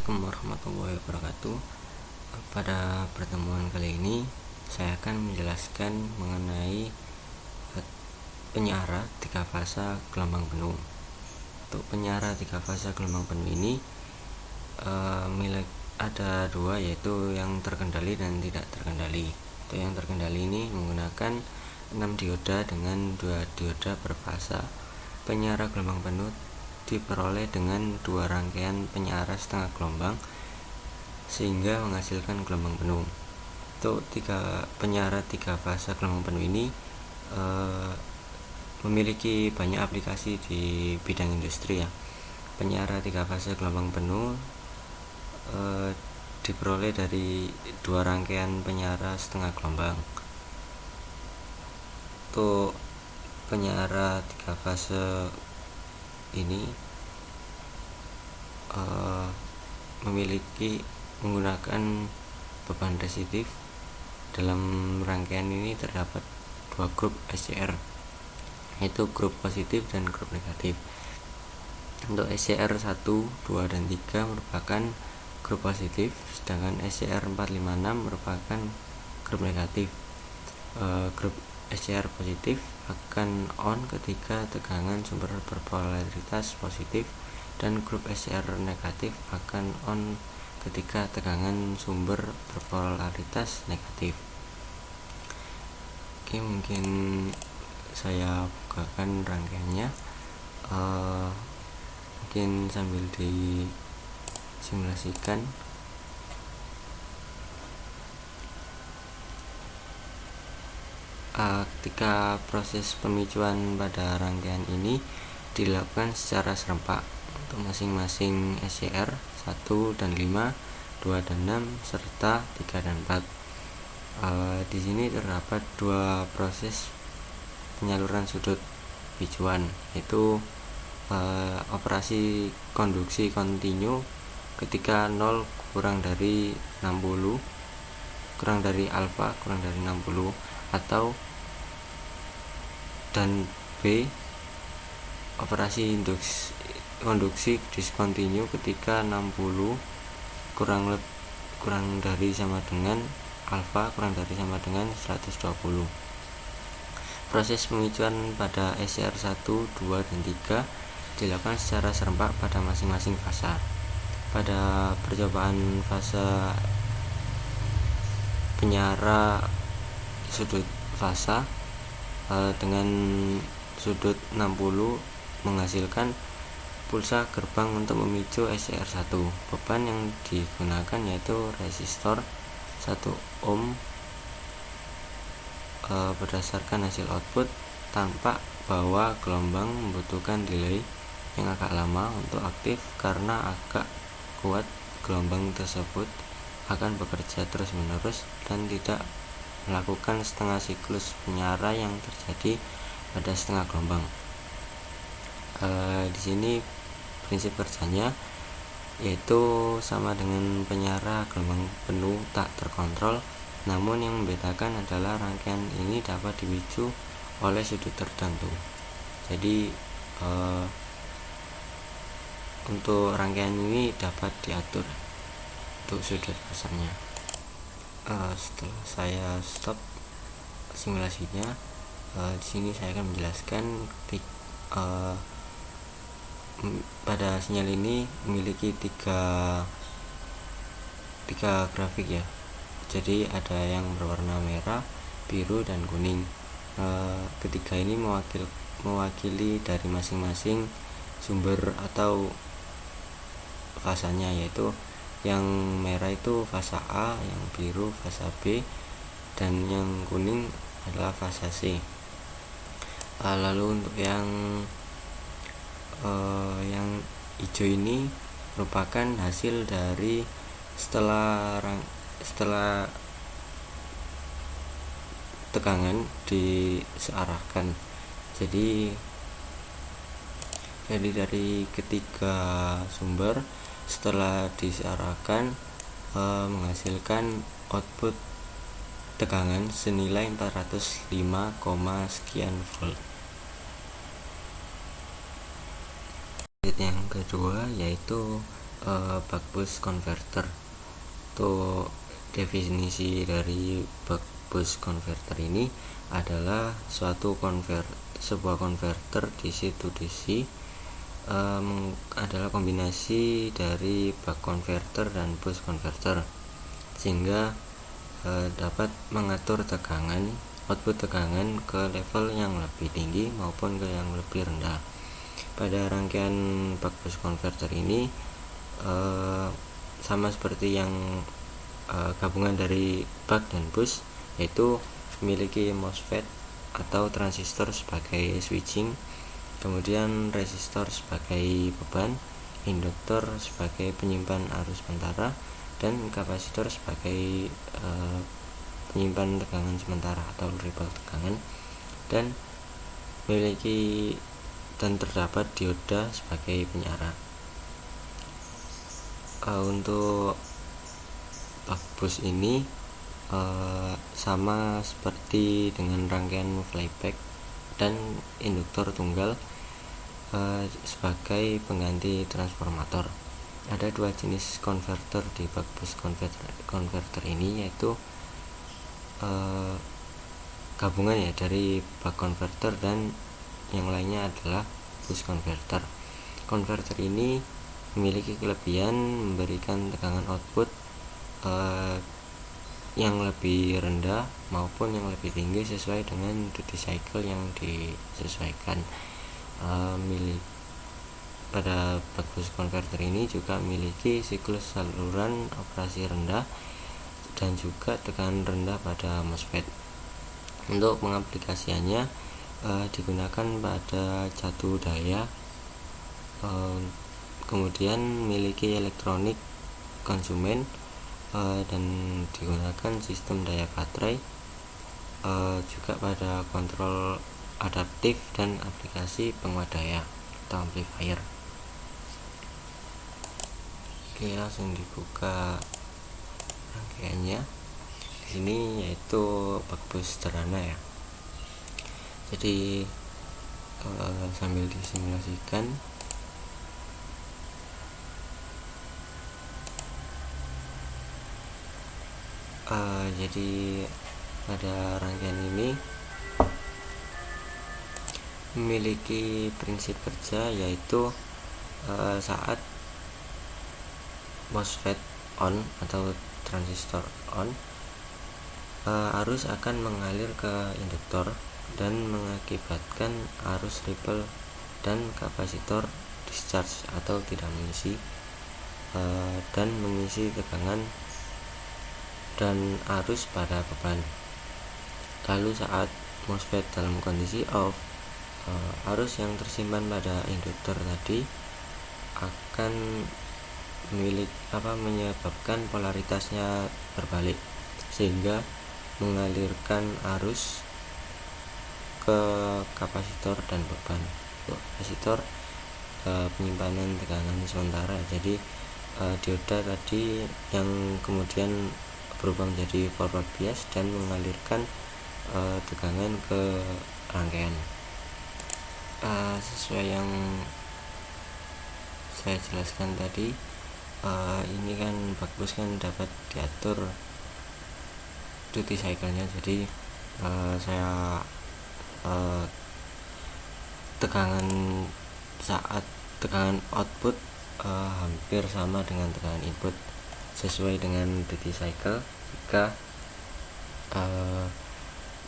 Assalamualaikum warahmatullahi wabarakatuh. Pada pertemuan kali ini saya akan menjelaskan mengenai penyara 3 fase gelombang penuh. Untuk penyara 3 fase gelombang penuh ini ada dua, yaitu yang terkendali dan tidak terkendali. Untuk yang terkendali ini menggunakan 6 dioda dengan 2 dioda per fase. Penyara gelombang penuh diperoleh dengan 2 rangkaian penyara setengah gelombang sehingga menghasilkan gelombang penuh. Untuk penyara 3 fase gelombang penuh ini memiliki banyak aplikasi di bidang industri ya. Penyara 3 fase gelombang penuh diperoleh dari 2 rangkaian penyara setengah gelombang. Untuk penyara 3 fase ini menggunakan beban resistif. Dalam rangkaian ini terdapat 2 grup SCR, yaitu grup positif dan grup negatif. Untuk SCR 1, 2, dan 3 merupakan grup positif, sedangkan SCR 4, 5, 6 merupakan grup negatif. Grup SCR positif akan on ketika tegangan sumber berpolaritas positif, dan grup SCR negatif akan on ketika tegangan sumber berpolaritas negatif. Oke, mungkin saya bukakan rangkaiannya, mungkin sambil disimulasikan. Ketika proses pemicuan pada rangkaian ini dilakukan secara serempak untuk masing-masing SCR 1 dan 5, 2 dan 6, serta 3 dan 4. Di sini terdapat 2 proses penyaluran sudut picuan, yaitu operasi konduksi kontinu ketika 0 kurang dari 60, kurang dari alfa kurang dari 60, atau dan B, operasi konduksi diskontinu ketika 60 kurang dari sama dengan alfa kurang dari sama dengan 120. Proses pemicuan pada SCR 1, 2, dan 3 dilakukan secara serempak pada masing-masing fase. Pada percobaan fase penyara sudut fase dengan sudut 60 menghasilkan pulsa gerbang untuk memicu SCR 1. Beban yang digunakan yaitu resistor 1 ohm. Berdasarkan hasil output, tampak bahwa gelombang membutuhkan delay yang agak lama untuk aktif karena agak kuat. Gelombang tersebut akan bekerja terus-menerus dan tidak melakukan setengah siklus penyara yang terjadi pada setengah gelombang. Di sini prinsip kerjanya yaitu sama dengan penyara gelombang penuh tak terkontrol, namun yang membedakan adalah rangkaian ini dapat dipicu oleh sudut tertentu. Jadi untuk rangkaian ini dapat diatur untuk sudut pasarnya. Setelah saya stop simulasinya, di sini saya akan menjelaskan pada sinyal ini memiliki tiga grafik ya. Jadi ada yang berwarna merah, biru, dan kuning. Ketiga ini mewakili dari masing-masing sumber atau fasanya, yaitu yang merah itu fase A, yang biru fase B, dan yang kuning adalah fase C. Lalu untuk yang hijau ini merupakan hasil dari setelah tegangan disearahkan. Jadi dari ketiga sumber setelah disearahkan menghasilkan output tegangan senilai 405, sekian volt. Yang kedua yaitu buck boost converter. Tuh, definisi dari buck boost converter ini adalah sebuah konverter DC to DC, adalah kombinasi dari buck converter dan boost converter, sehingga dapat mengatur output tegangan ke level yang lebih tinggi maupun ke yang lebih rendah. Pada rangkaian buck boost converter ini sama seperti yang gabungan dari buck dan boost, yaitu memiliki MOSFET atau transistor sebagai switching, kemudian resistor sebagai beban, induktor sebagai penyimpan arus sementara, dan kapasitor sebagai penyimpan tegangan sementara atau ripple tegangan, dan terdapat dioda sebagai penyara. Untuk buck boost ini sama seperti dengan rangkaian flyback dan induktor tunggal sebagai pengganti transformator. Ada dua jenis konverter di buck boost converter ini, yaitu gabungan ya dari buck converter dan yang lainnya adalah boost converter. Konverter ini memiliki kelebihan memberikan tegangan output yang lebih rendah maupun yang lebih tinggi sesuai dengan duty cycle yang disesuaikan. Pada buck boost converter ini juga memiliki siklus saluran operasi rendah dan juga tekanan rendah pada MOSFET. Untuk pengaplikasiannya digunakan pada catu daya, kemudian memiliki elektronik konsumen, dan digunakan sistem daya baterai, juga pada kontrol adaptif dan aplikasi penguat daya atau amplifier. Oke, langsung dibuka rangkaiannya. Di sini yaitu buck boost sederhana ya. Jadi sambil disimulasikan, jadi pada rangkaian ini memiliki prinsip kerja, yaitu saat MOSFET on atau transistor on, arus akan mengalir ke induktor dan mengakibatkan arus ripple, dan kapasitor discharge atau tidak mengisi, dan mengisi tegangan dan arus pada beban. Lalu saat MOSFET dalam kondisi off, arus yang tersimpan pada induktor tadi akan menyebabkan polaritasnya berbalik, sehingga mengalirkan arus ke kapasitor dan beban. Kapasitor penyimpanan tegangan sementara. Jadi dioda tadi yang kemudian berubah menjadi forward bias dan mengalirkan tegangan ke rangkaian. Sesuai yang saya jelaskan tadi, ini kan buck boost kan dapat diatur duty cycle-nya. Jadi saya tegangan output hampir sama dengan tegangan input sesuai dengan duty cycle. Jika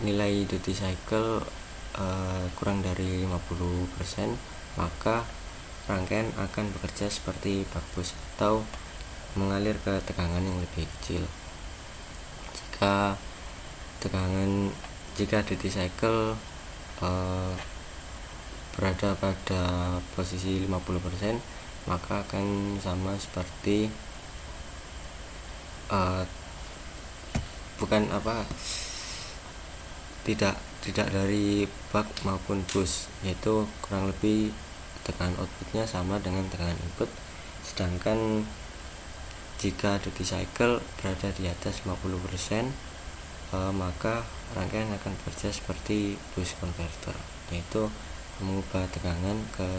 nilai duty cycle kurang dari 50%, maka rangkaian akan bekerja seperti buck boost atau mengalir ke tegangan yang lebih kecil. Jika duty cycle berada pada posisi 50%, maka akan sama seperti tidak dari buck maupun boost, yaitu kurang lebih tekanan outputnya sama dengan tekanan input. Sedangkan jika duty cycle berada di atas 50%, maka rangkaian akan bekerja seperti boost converter, yaitu mengubah tegangan ke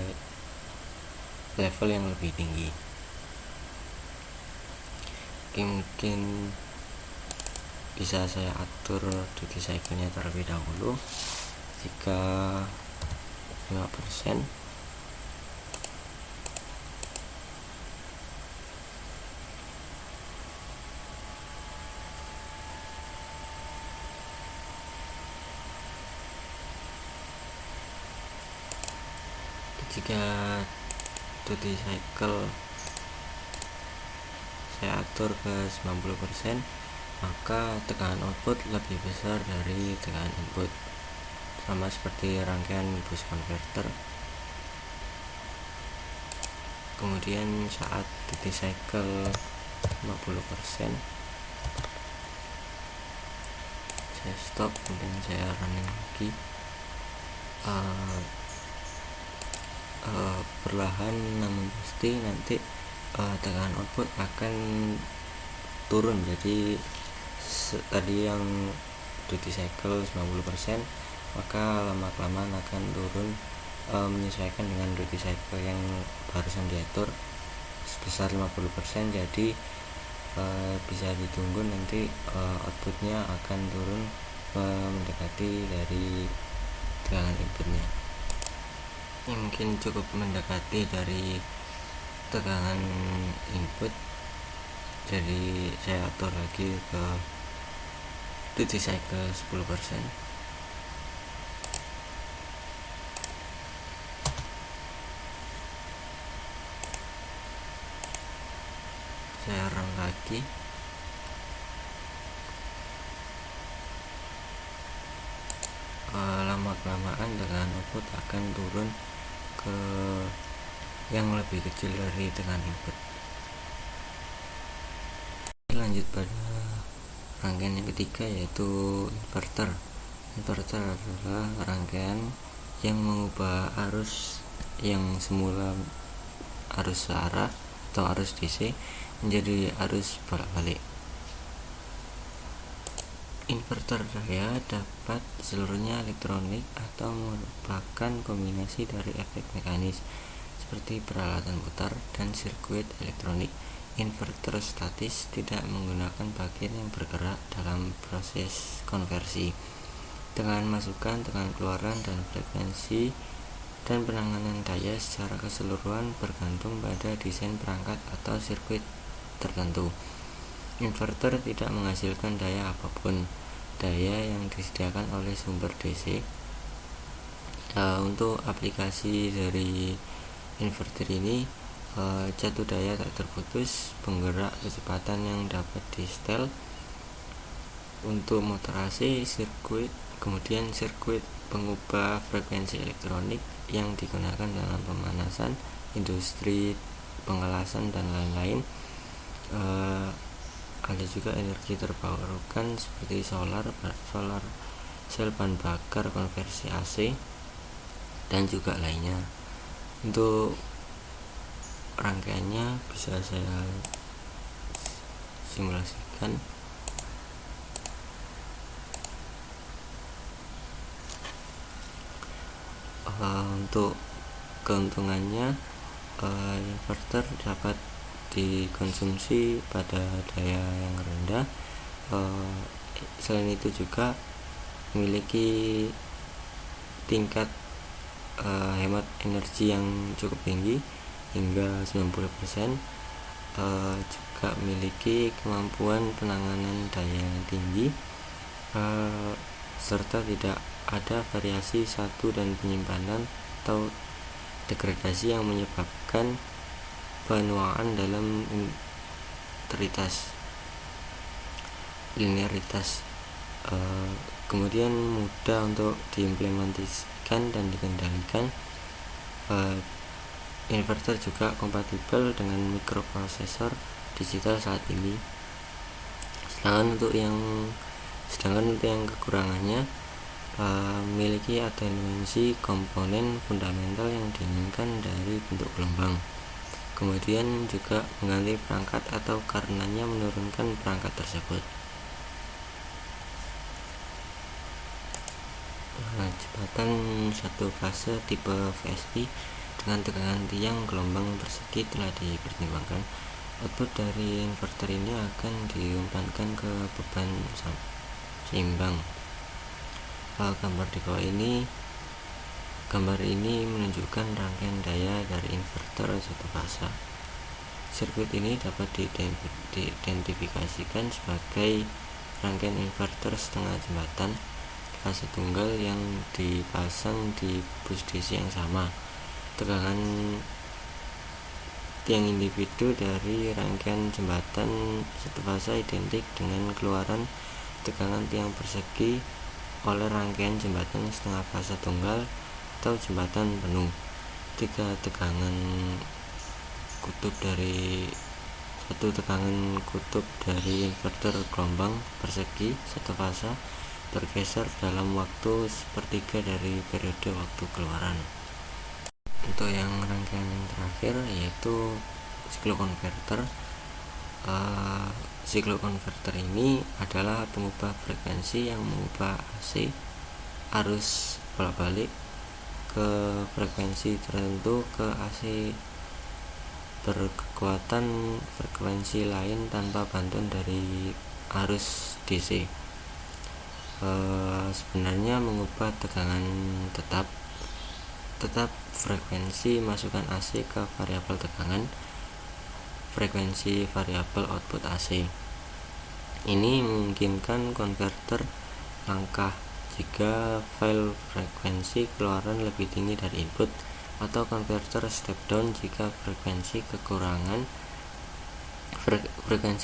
level yang lebih tinggi. mungkin bisa saya atur duty cycle-nya terlebih dahulu. Jika 5%, jika duty cycle saya atur ke 90%, maka tekanan output lebih besar dari tekanan input, sama seperti rangkaian boost converter. Kemudian saat duty cycle 50%, saya stop, kemudian saya running lagi. Perlahan namun pasti nanti tekanan output akan turun. Jadi tadi yang duty cycle 90%, maka lama-kelamaan akan turun menyesuaikan dengan duty cycle yang barusan diatur sebesar 50%. Jadi bisa ditunggu nanti outputnya akan turun mendekati dari tekanan inputnya. Ini mungkin cukup mendekati dari tekanan input, jadi saya atur lagi ke duty cycle 10%. Saya run lagi. Lama-kelamaan tekanan output akan turun ke yang lebih kecil dari tekanan input. Lanjut pada rangkaian yang ketiga, yaitu inverter. Inverter adalah rangkaian yang mengubah arus yang semula arus searah atau arus DC menjadi arus bolak-balik. Inverter daya dapat seluruhnya elektronik atau merupakan kombinasi dari efek mekanis seperti peralatan putar dan sirkuit elektronik. Inverter statis tidak menggunakan bagian yang bergerak dalam proses konversi. Tekanan masukan, tekanan keluaran, dan frekuensi dan penanganan daya secara keseluruhan bergantung pada desain perangkat atau sirkuit tertentu. Inverter tidak menghasilkan daya apapun. Daya yang disediakan oleh sumber DC. Untuk aplikasi dari inverter ini, jatuh daya tak terputus, penggerak kecepatan yang dapat di setel. Untuk motor AC, sirkuit, kemudian sirkuit pengubah frekuensi elektronik yang digunakan dalam pemanasan, industri, pengelasan, dan lain-lain. Ada juga energi terbarukan seperti solar, sel bahan bakar, konversi AC, dan juga lainnya. Untuk rangkaiannya bisa saya simulasikan. Untuk keuntungannya, inverter dapat dikonsumsi pada daya yang rendah. Selain itu juga memiliki tingkat hemat energi yang cukup tinggi hingga 90%. Juga memiliki kemampuan penanganan daya yang tinggi, serta tidak ada variasi satu dan penyimpanan atau degradasi yang menyebabkan penuaan dalam linearitas. Kemudian mudah untuk diimplementasikan dan dikendalikan. Inverter juga kompatibel dengan mikroprosesor digital saat ini. Sedangkan untuk yang kekurangannya, memiliki atenuasi komponen fundamental yang diinginkan dari bentuk gelombang. Kemudian juga mengganti perangkat atau karenanya menurunkan perangkat tersebut. Jembatan satu fase tipe VSI dengan tekanan tiang gelombang persegi telah dipertimbangkan. Output dari inverter ini akan diumpankan ke beban seimbang. Gambar ini menunjukkan rangkaian daya dari inverter satu fasa. Sirkuit ini dapat diidentifikasikan sebagai rangkaian inverter setengah jembatan fase tunggal yang dipasang di bus DC yang sama. Tegangan tiang individu dari rangkaian jembatan satu fasa identik dengan keluaran tegangan tiang persegi oleh rangkaian jembatan setengah fasa tunggal atau jembatan penuh. Satu tegangan kutub dari inverter gelombang persegi satu fasa bergeser dalam waktu sepertiga dari periode waktu keluaran. Untuk yang rangkaian yang terakhir yaitu siklokonverter. Siklokonverter ini adalah pengubah frekuensi yang mengubah AC arus bolak-balik ke frekuensi tertentu ke AC berkekuatan frekuensi lain tanpa bantuan dari arus DC. Sebenarnya mengubah tegangan tetap frekuensi masukan AC ke variabel tegangan, frekuensi variabel output AC. Ini memungkinkan konverter langkah jika file frekuensi keluaran lebih tinggi dari input, atau konverter step down jika frekuensi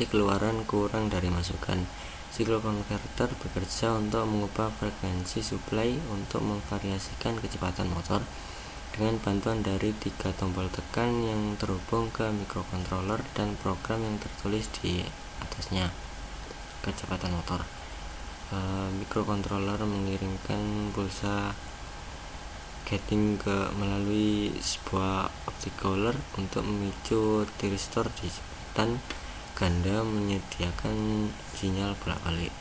keluaran kurang dari masukan. Siklokonverter bekerja untuk mengubah frekuensi supply untuk memvariasikan kecepatan motor dengan bantuan dari 3 tombol tekan yang terhubung ke microcontroller dan program yang tertulis di atasnya. Kecepatan motor. Microcontroller mengirimkan pulsa gating melalui sebuah optic collar untuk memicu thyristor di jembatan ganda menyediakan sinyal bolak-balik.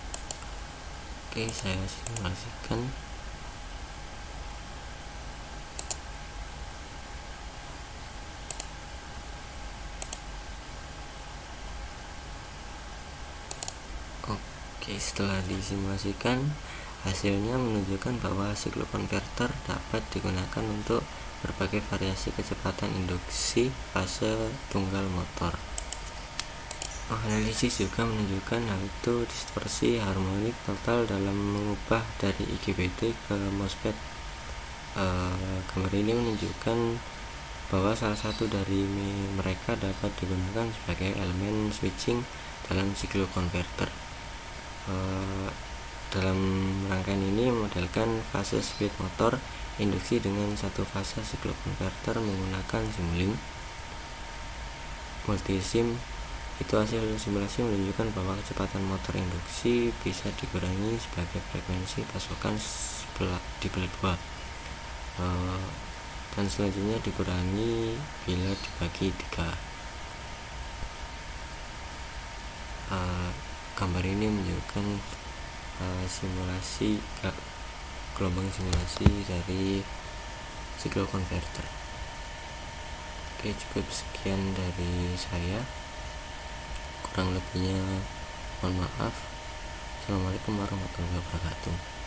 Oke, saya simulasikan. Oke, setelah disimulasikan, hasilnya menunjukkan bahwa siklokonverter dapat digunakan untuk berbagai variasi kecepatan induksi fase tunggal motor. Analisis juga menunjukkan hal itu distorsi harmonik total dalam mengubah dari IGBT ke MOSFET. Gambar ini menunjukkan bahwa salah satu dari mereka dapat digunakan sebagai elemen switching dalam siklokonverter. Dalam rangkaian ini modelkan fase split motor induksi dengan satu fase siklokonverter menggunakan simulink multisim. Itu hasil simulasi menunjukkan bahwa kecepatan motor induksi bisa dikurangi sebagai frekuensi pasokan dibalik 2, dan selanjutnya dikurangi bila dibagi 3. Gambar ini menunjukkan gelombang simulasi dari siklokonverter. Oke, cukup sekian dari saya, kurang lebihnya mohon maaf. Assalamualaikum warahmatullahi wabarakatuh.